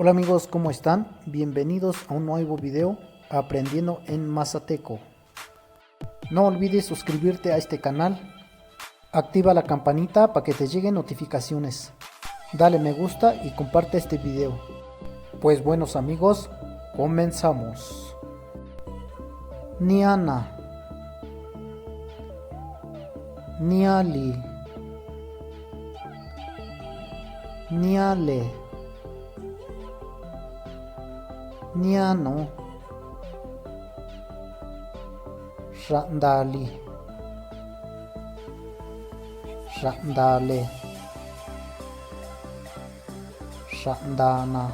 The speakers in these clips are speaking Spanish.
Hola amigos, ¿cómo están? Bienvenidos a un nuevo video aprendiendo en Mazateco. No olvides suscribirte a este canal, activa la campanita para que te lleguen notificaciones, dale me gusta y comparte este video. Pues buenos amigos, comenzamos. Niana, Niali, Niale, Niano, Randali, Randale, Randana,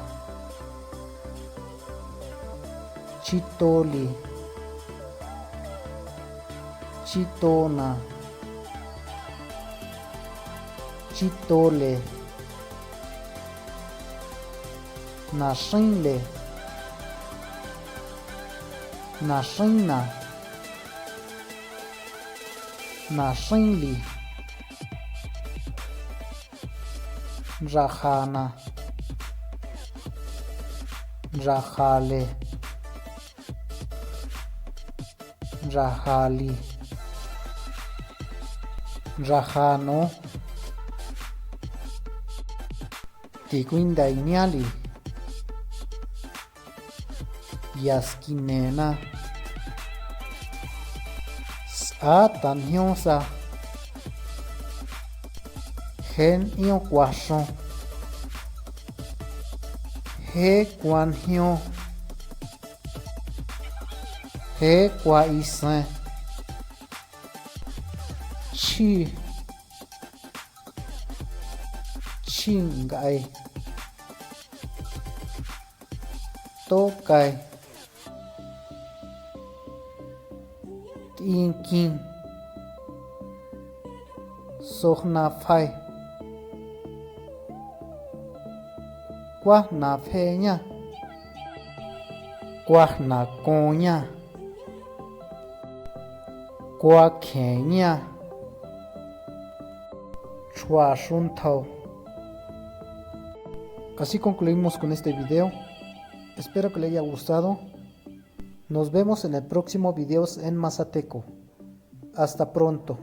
Chitoli, Chitona, Chitole, Nashinle, Nashina, Nashinli, Rajana, Rajale, Rajali, Rajano, Tiguindainiali, Yaskinena, Tanhyosa, Gen io Kwashon, He Kwanhyo, He Kwaisen, Chi, Chingai, Tokai, Tinkin, Sohnafai, Guahnafeña, Guahnacoña, Guaqueña, Chuashunto. Así concluimos con este video. Espero que le haya gustado. Nos vemos en el próximo video en Mazateco. Hasta pronto.